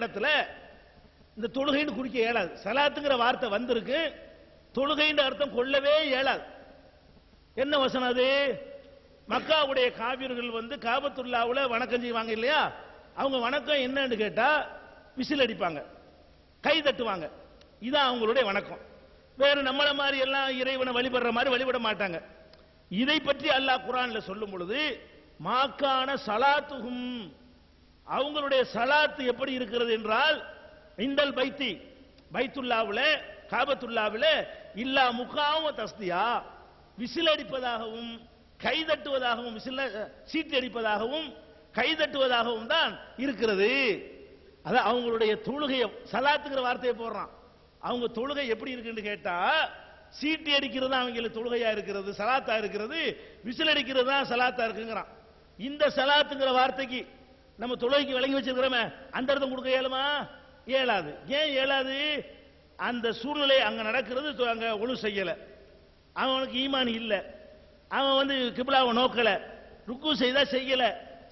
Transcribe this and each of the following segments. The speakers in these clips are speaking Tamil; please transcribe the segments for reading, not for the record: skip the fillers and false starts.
இடத்துல இந்த தொழுகைன்னு குறிக்க இயலாது. சலாத்துங்கிற வார்த்தை வந்திருக்கு, தொழுகைன்ற அர்த்தம் கொள்ளவே இயலாது. என்ன வசனம் அது? மக்காவுடைய காபிர்கள் வந்து காபத்துல்லாவுல வணக்கம் செய்வாங்க இல்லையா, அவங்க வணக்கம் என்னன்னு கேட்டா விசில் அடிப்பாங்க, கை தட்டுவாங்க, இதான் அவங்களுடைய வணக்கம். வேற நம்மள மாதிரி எல்லாம் இறைவனை வழிபடுற மாதிரி வழிபட மாட்டாங்க. இதை பற்றி அல்லாஹ் குர்ஆன்ல சொல்லும் பொழுது மாக்கான சலாத்துஹும், அவங்களுடைய சலாத்து எப்படி இருக்கிறது என்றால், இந்தல் பைத்தி, பைத்துல்லாவுல காபத்துல்லாவுல இல்லா முகாம தஸ்தியா, விசில் அடிப்பதாகவும் கை தட்டுவதாகவும், விசில் சீட்டு அடிப்பதாகவும் கை தட்டுவதாகவும் தான் இருக்கிறது. அதான் அவங்களுடைய தொழுகையை, சலாத்துங்கிற வார்த்தையை போடுறான். அவங்க தொழுகை எப்படி இருக்குன்னு கேட்டா, சீட்டி அடிக்கிறது அவங்களுக்கு தொழுகையா இருக்கிறது, சலாத்தா இருக்கிறது, விசில் அடிக்கிறது தான் சலாத்தா இருக்குங்கிறான். இந்த சலாத்துங்கிற வார்த்தைக்கு நம்ம தொழுகைக்கு வழங்கி வச்சிருக்கிறோமே அந்த அர்த்தம் கொடுக்க இயலுமா? இயலாது. ஏன் இயலாது? அந்த சூழ்நிலை அங்க நடக்கிறது, அங்க ஒழு செய்யல, அவனுக்கு ஈமான் இல்ல, அவன் வந்து கிப்லாவை நோக்கல, ருக்கு செய்தா செய்யல,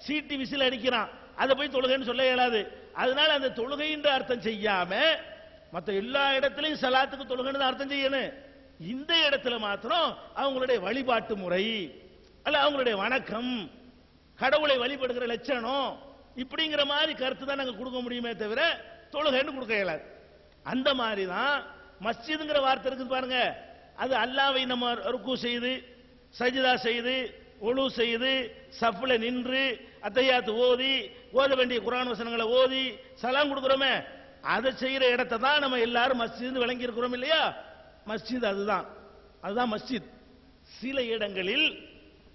சீட்டி விசில் அடிக்கிறான், அதை போய் தொழுகைன்னு சொல்ல இயலாது. அதனால அந்த தொழுகைன்ற அர்த்தம் செய்யாம மற்ற எல்லா இடத்திலையும் சலாத்துக்கு தொழுகைன்னு அர்த்தம் செய்யணும். இந்த இடத்துல மாத்திரம் அவங்களுடைய வழிபாட்டு முறை அல்ல, அவங்களுடைய வணக்கம், கடவுளை வழிபடுகிற லட்சணம், இப்படிங்கிற மாதிரி கருத்து தான் நாங்க கொடுக்க முடியுமே தவிர தொழுகைன்னு கொடுக்க இயலாது. அந்த மாதிரி தான் மஸ்ஜிதுங்கிற வார்த்தை இருக்குது பாருங்க, அது அல்லாஹ்வை நம்ம ருக்கு செய்து சஜிதா செய்து ஒழு செய்து சஃப்ல நின்று அத்தஹியாத் ஓத வேண்டிய குர்ஆன் வசனங்களை ஓதி சலாம் கொடுக்கிறோமே, அதை செய்யற இடத்தை தான் நம்ம எல்லாரும் மஸ்ஜித் விளங்கி இருக்கிறோம் இல்லையா? மஸ்ஜித் அதுதான் மஸ்ஜித். சில இடங்களில்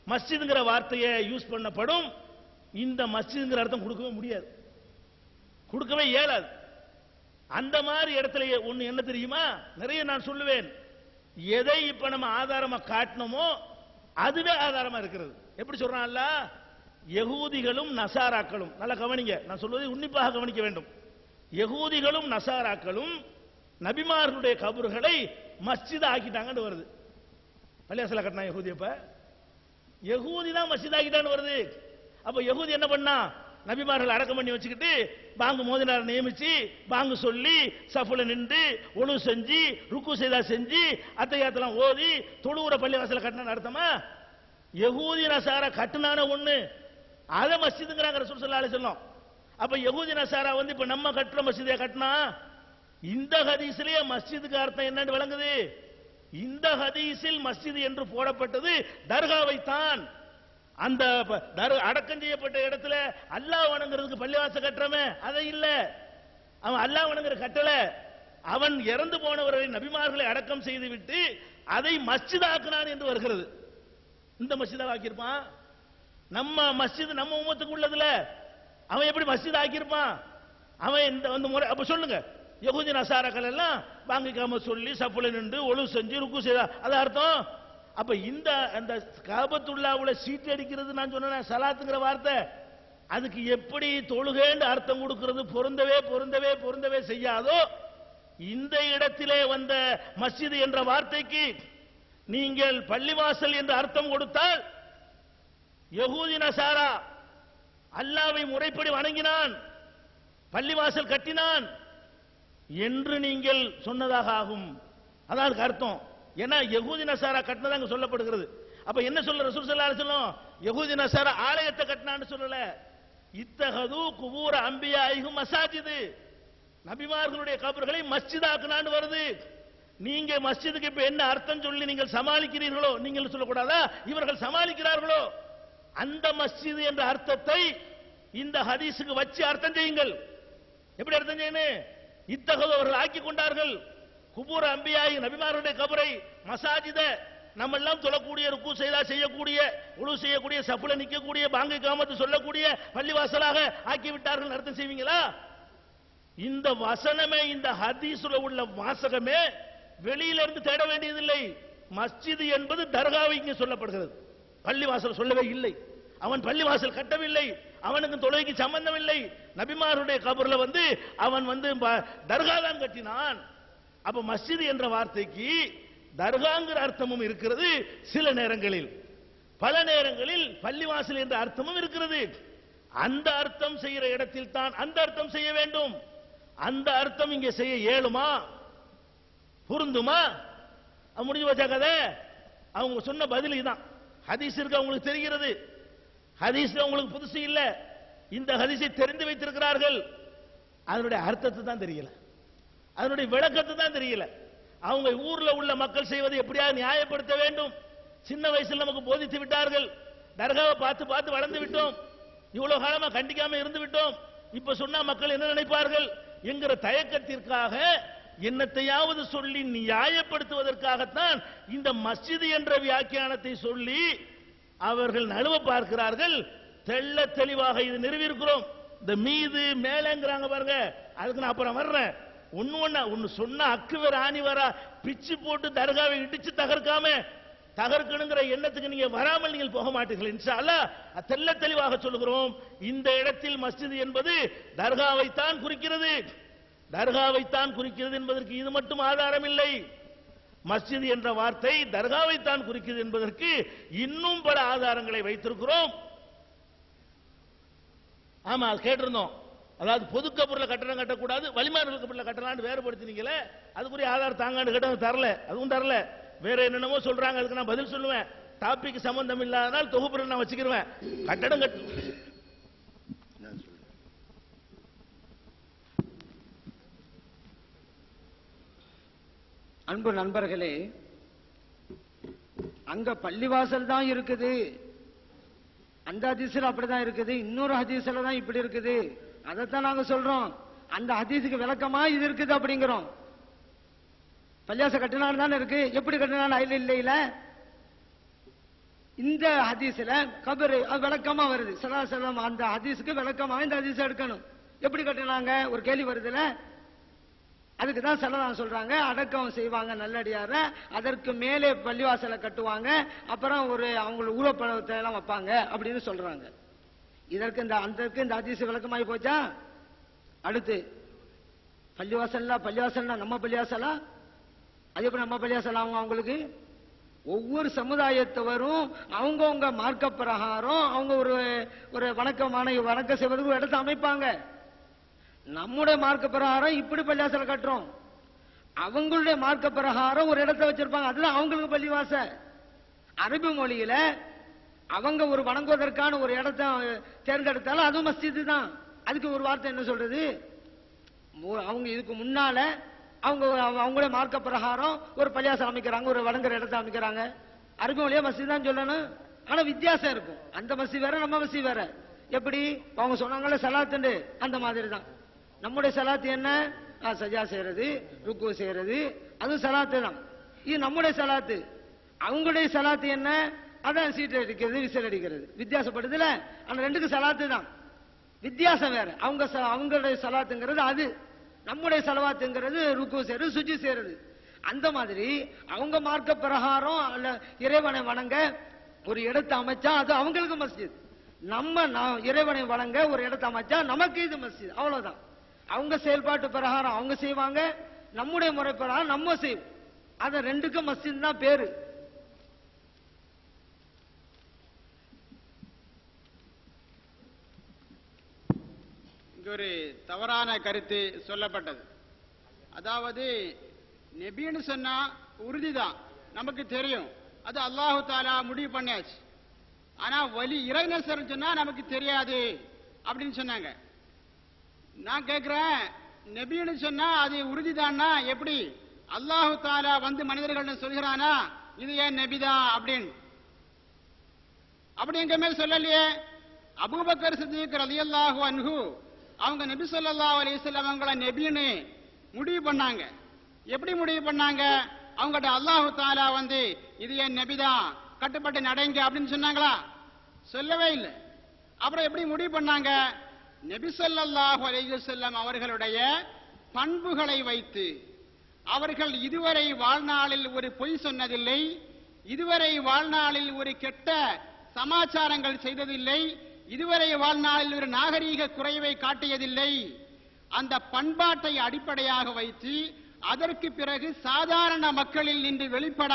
மஸ்ஜித்ங்கிற வார்த்தையை யூஸ் பண்ணப்படும், இந்த மஸ்ஜித்ங்கிற அர்த்தம் கொடுக்கவே முடியாது, கொடுக்கவே இயலாது. அந்த மாதிரி இடத்துல ஒண்ணு என்ன தெரியுமா, நிறைய நான் சொல்லுவேன், எதை இப்ப நம்ம ஆதாரமா காட்டணுமோ அதுவே ஆதாரமா இருக்கிறது. எப்படி சொல்றான் அல்லாஹ்? யகூதிகளும் நசாராக்களும், நல்லா கவனிங்க, நான் சொல்வதை உன்னிப்பாக கவனிக்க வேண்டும். யகூதிகளும் நசாராக்களும் நபிமார்களுடைய கபர்களை மஸ்ஜித் ஆக்கிட்டாங்கன்னு வருது. பள்ளிவாசல கட்டினா யகூதி, அப்ப யகூதி தான் மஸ்ஜித் ஆக்கிட்டான்னு வருது. அப்ப யகூதி என்ன பண்ணா, நபிமார்கள் அடக்கம் பண்ணி வச்சுக்கிட்டு பாங்கு மோதினார் நியமிச்சு பாங்கு சொல்லி சஃப்ல நின்று ஒழு செஞ்சு ருக்கு செய்தா செஞ்சு அத்தஹியாத்தெல்லாம் ஓதி தொழுவுற பள்ளிவாசல கட்டினான்னு அர்த்தமா? யகூதி நசாரா கட்டினான ஒண்ணு, அதை மஸ்ஜிதுங்கிறாங்க ரசூல் ஸல்லல்லாஹு அலைஹி வஸல்லம். அப்ப யகூதி நசாரா வந்து இப்ப நம்ம கட்டுற மஸ்ஜிதை கட்டினா, இந்த ஹதீஸ்லயே மஸ்ஜிதுக்கு அர்த்தம் என்னன்னு விளங்குது? இந்த ஹதீஸில் மஸ்ஜித் என்று போடப்பட்டது தர்காவை தான். அந்த அடக்கம் செய்யப்பட்ட இடத்துல அல்லாஹ் வணங்குறதுக்கு பள்ளிவாசல் கட்டுறமே அதை இல்ல, அவன் அல்லாஹ் வணங்குற கட்டளை, அவன் இறந்து போனவர்களை நபிமார்களை அடக்கம் செய்து விட்டு அதை மஸ்ஜித் ஆக்கினான் என்று வருகிறது. இந்த மஸ்ஜிதா ஆக்கியிருப்பான்? நம்ம மஸ்ஜித் நம்ம உம்மத்துக்கு உள்ளதுல அவன் எப்படி மஸ்ஜித் ஆக்கியிருப்பான்? அவன் இந்த முறை அப்ப சொல்லுங்க, யகூதி நசாராக்கள் எல்லாம் வாங்கிக்காம சொல்லி சஃப்ல நின்று ஒழு செஞ்சு ருக்கு செய்தா, அது அர்த்தம். அப்ப இந்த அந்த காபத்துல்லாவுல சீட்டு அடிக்கிறது நான் சொன்னேன் சலாத்துங்கிற வார்த்தை, அதுக்கு எப்படி தொழுகைன்னு அர்த்தம் கொடுக்கிறது பொருந்தவே செய்யாதோ, இந்த இடத்திலே வந்த மஸ்ஜித் என்ற வார்த்தைக்கு நீங்கள் பள்ளிவாசல் என்று அர்த்தம் கொடுத்தால், யகூதி நசாரா அல்லாஹ்வை முறைப்படி வணங்கினான், பள்ளிவாசல் கட்டினான் என்று நீங்கள் சொன்னதாக ஆகும். அதான் அர்த்தம். ஏன்னா யகூதி நசாரா கட்டினதா அங்க சொல்லப்படுகிறது. அப்ப என்ன சொல்ல ரசூல் ஸல்லல்லாஹு அலைஹி வஸல்லம்? யகூதி நசாரா ஆலயத்தை கட்டினான்னு சொல்லல, இத்தஹது குபூர அன்பியாஇஹும் மசாஜித், நபிமார்களுடைய கபர்களை மஸ்ஜிதாக்குனான்னு வருது. நீங்க மஸ்ஜிதுக்கு இப்ப என்ன அர்த்தம் சொல்லி நீங்கள் சமாளிக்கிறீர்களோ, நீங்கள் சொல்லக்கூடாதா, இவர்கள் சமாளிக்கிறார்களோ, அந்த மஸ்ஜித் என்ற அர்த்தத்தை இந்த ஹதீஸுக்கு வச்சு அர்த்தம் செய்யுங்கள். எப்படி அர்த்தம் செய்யணும்? இத்தகது அவர்கள் ஆக்கி கொண்டார்கள் குபூர் அம்பியாயி, நபிமாருடைய கபரை மசாஜித, நம்ம எல்லாம் தொழக்கூடிய ருக்கு செய்தா செய்யக்கூடிய உழு செய்யக்கூடிய சஃப்ல நிக்கக்கூடிய பாங்கை காமத்து சொல்லக்கூடிய பள்ளிவாசலாக ஆக்கி விட்டார்கள் அர்த்தம் செய்வீங்களா? இந்த வசனமே, இந்த ஹதீஸ்ல உள்ள வாசகமே வெளியில இருந்து தேட வேண்டியதில்லை. மஸ்ஜித் என்பது தர்காவை இங்கே சொல்லப்படுகிறது, பள்ளிவாசல் சொல்லவே இல்லை. அவன் பள்ளிவாசல் கட்டவில்லை, அவனுக்கு தொழுகைக்கு சம்பந்தம் இல்லை. நபிமாருடைய கபர்ல வந்து அவன் வந்து தர்கா தான் கட்டினான். அப்ப மஸ்ஜித் என்ற வார்த்தைக்கு தர்காங்கிற அர்த்தமும் இருக்கிறது சில நேரங்களில், பல நேரங்களில் பள்ளிவாசல் என்ற அர்த்தமும் இருக்கிறது. அந்த அர்த்தம் செய்கிற இடத்தில் தான் அந்த அர்த்தம் செய்ய வேண்டும். அந்த அர்த்தம் இங்க செய்ய இயலுமா, பொருந்துமா? முடிஞ்சு வச்சா கதை. அவங்க சொன்ன பதில் இதுதான். ஹதீஸ் இருக்கு, அவங்களுக்கு தெரிகிறது. ஹதீஸ் அவங்களுக்கு புதுசு இல்ல, இந்த ஹதீஸை தெரிந்து வைத்திருக்கிறார்கள். அதனுடைய அர்த்தத்தை தான் தெரியல, அதனுடைய விளக்கத்தை தான் தெரியல. அவங்க ஊர்ல உள்ள மக்கள் செய்வதை எப்படியாவது நியாயப்படுத்த வேண்டும். சின்ன வயசுல நமக்கு போதித்து விட்டார்கள். தர்காவை பார்த்து பார்த்து வளர்ந்து விட்டோம், இவ்வளவு காலமா கண்டிக்காம இருந்து விட்டோம். இப்ப சொன்னா மக்கள் என்ன நினைப்பார்கள் என்கிற தயக்கத்திற்காக என்னத்தையாவது சொல்லி நியாயப்படுத்துவதற்காகத்தான் இந்த மஸ்ஜித் என்ற வியாக்கியானத்தை சொல்லி அவர்கள் நழுவ பார்க்கிறார்கள். தெள்ள தெளிவாக இது நிறுவியிருக்கிறோம். இந்த மீது மேலங்கிறாங்க பாருங்க, அதுக்கு நான் அப்புறம் வர்றேன். ஒன்னு சொன்ன அக்கு வேற ஆணி வரா பிச்சு போட்டு தர்காவை இடிச்சு தகர்க்கணுங்கிற எண்ணத்துக்கு நீங்க வராமல் நீங்கள் போக மாட்டீர்கள். இன்ஷா அல்லாஹ் தெள்ள தெளிவாக சொல்லுகிறோம். இந்த இடத்தில் மஸ்ஜித் என்பது தர்காவைத்தான் குறிக்கிறது, தர்காவைத்தான் குறிக்கிறது என்பதற்கு இது மட்டும் ஆதாரம் இல்லை. மஸ்ஜித் என்ற வார்த்தை தர்காவைத்தான் குறிக்கிறது என்பதற்கு இன்னும் பல ஆதாரங்களை வைத்திருக்கிறோம். ஆமா கேட்டிருந்தோம். அதாவது பொதுக்கப்புறல கட்டணம் கட்டக்கூடாது, வலிமார்களுக்கு கப்புறல கட்டலான்னு வேறுபடுத்தினீங்களே, அதுக்குரிய ஆதாரம் தாங்கான்னு கேட்டாங்க, தரல. அதுவும் தரல, வேற என்னென்னமோ சொல்றாங்க. அதுக்கு நான் பதில் சொல்லுவேன். டாபிக் சம்பந்தம் இல்லாதனால் தொகுப்புல நான் வச்சுக்கிறேன். கட்டடம் அன்பு நண்பர்களே, அங்க பள்ளிவாசல் தான் இருக்குது, அந்த ஹதீஸ்ல அப்படிதான் இருக்குது, இன்னொரு ஹதீஸ்ல தான் இப்படி இருக்குது. அதைத்தான் நாங்க சொல்றோம். அந்த ஹதீஸுக்கு விளக்கமா இது இருக்குது அப்படிங்கிறோம். பள்ளிவாச கட்டினாலும் தானே இருக்கு, எப்படி கட்டினாலும் இல்ல. இந்த ஹதீஸ்ல கபரு விளக்கமா வருது. சலாசலம் அந்த ஹதீஸுக்கு விளக்கமா இந்த ஹதீஸ் எடுக்கணும். எப்படி கட்டினாங்க ஒரு கேள்வி வருதுல, அதுக்கு தான் சலதான் சொல்றாங்க. அடக்கம் செய்வாங்க நல்லடியார, அதற்கு மேலே பள்ளிவாசலை கட்டுவாங்க, அப்புறம் ஒரு அவங்களுக்கு ஊழப்பழத்தை எல்லாம் வைப்பாங்க அப்படின்னு சொல்றாங்க. இதற்கு இந்த ஹதீஸ் விளக்கமாகி போச்சா? அடுத்து பள்ளிவாசல்னா நம்ம பள்ளிவாசலா? அது எப்படி நம்ம பள்ளிவாசல்? அவங்களுக்கு ஒவ்வொரு சமுதாயத்தவரும் அவங்கவுங்க மார்க்க பிரகாரம் அவங்க ஒரு வணக்கம் செய்வதற்கு ஒரு இடத்தை அமைப்பாங்க. நம்முடைய மார்க்க பிரகாரம் இப்படி பள்ளிவாசல் கட்டுறோம், அவங்களுடைய மார்க்க பிரகாரம் ஒரு இடத்தை வச்சிருப்பாங்க, அதுதான் அவங்களுக்கு பள்ளிவாசல். அரபி மொழியில அவங்க ஒரு வணங்குவதற்கான ஒரு இடத்தை தேர்ந்தெடுத்தாலும் அது மஸ்ஜித் தான். அதுக்கு ஒரு வார்த்தை என்ன சொல்றது? அவங்க இதுக்கு முன்னால அவங்களுடைய மார்க்க பிரகாரம் ஒரு பள்ளிவாசல் அமைக்கிறாங்க, ஒரு வணங்குற இடத்தை அமைக்கிறாங்க. அரபி மொழியா மஸ்ஜித் தான் சொல்லணும், ஆனா வித்தியாசம் இருக்கும். அந்த மஸ்ஜித் வேற, நம்ம மஸ்ஜித் வேற. எப்படி அவங்க சொன்னாங்களே சலாத்துண்டு, அந்த மாதிரி தான் நம்முடைய சலாத்து. என்ன? சஜா செய்யறது, ருக்கு செய்யறது, அது சலாத்து தான். இது நம்முடைய சலாத்து. அவங்களுடைய சலாத்து என்ன? அதான் சீட்டு அடிக்கிறது, விசில் அடிக்கிறது. வித்தியாசப்படுதுல, ஆனா ரெண்டுக்கு சலாத்து தான், வித்தியாசம் வேற. அவங்களுடைய சலாத்துங்கிறது அது, நம்முடைய சலவாத்துங்கிறது ருக்கு செய்யறது, சுஜி செய்யறது. அந்த மாதிரி அவங்க மார்க்க பிரகாரம் அல்ல இறைவனை வணங்க ஒரு இடத்தை அமைச்சா அது அவங்களுக்கு மஸ்ஜித். நம்ம இறைவனை வணங்க ஒரு இடத்தை அமைச்சா நமக்கு இது மஸ்ஜித். அவ்வளவுதான். அவங்க செயல்பாட்டு பிரகாரம் அவங்க செய்வாங்க, நம்முடைய முறை பிரகாரம் நம்ம செய்வோம். அத ரெண்டுக்கும் மஸ்ஜித் தான் பேரு. இங்க ஒரு தவறான கருத்து சொல்லப்பட்டது. அதாவது நபின்னு சொன்னா உறுதிதான், நமக்கு தெரியும், அது அல்லாஹு தாலா முடிவு பண்ணியாச்சு. ஆனா வலி இறைநேசர் சொன்னா நமக்கு தெரியாது அப்படின்னு சொன்னாங்க. நான் கேட்கிறேன், நபின்னு சொன்னா அது உறுதிதான்னா எப்படி? அல்லாஹு தாலா வந்து மனிதர்கள் சொல்கிறானா இது ஏன் நபிதான் அப்படின்னு? அப்படி எங்க மேல் சொல்லலையே. அபூபக்கர் சித்திக் ரலியல்லாஹு அன்ஹு அவங்க நபி ஸல்லல்லாஹு அலைஹி வஸல்லம் அவங்கள நபின்னு முடிவு பண்ணாங்க. எப்படி முடிவு பண்ணாங்க? அவங்ககிட்ட அல்லாஹு தாலா வந்து இது ஏன் நபிதான், கட்டுப்பட்டு நடைங்க அப்படின்னு சொன்னாங்களா? சொல்லவே இல்லை. அப்புறம் எப்படி முடிவு பண்ணாங்க? நபி ஸல்லல்லாஹு அலைஹி வஸல்லம் அவர்களுடைய பண்புகளை வைத்து, அவர்கள் இதுவரை வாழ்நாளில் ஒரு பொய் சொன்னதில்லை, இதுவரை வாழ்நாளில் ஒரு கெட்ட சமாச்சாரங்கள் செய்ததில்லை, இதுவரை வாழ்நாளில் ஒரு நாகரீக குறைவை காட்டியதில்லை. அந்த பண்பாட்டை அடிப்படையாக வைத்து அதற்கு பிறகு சாதாரண மக்களில் நின்று வெளிப்பட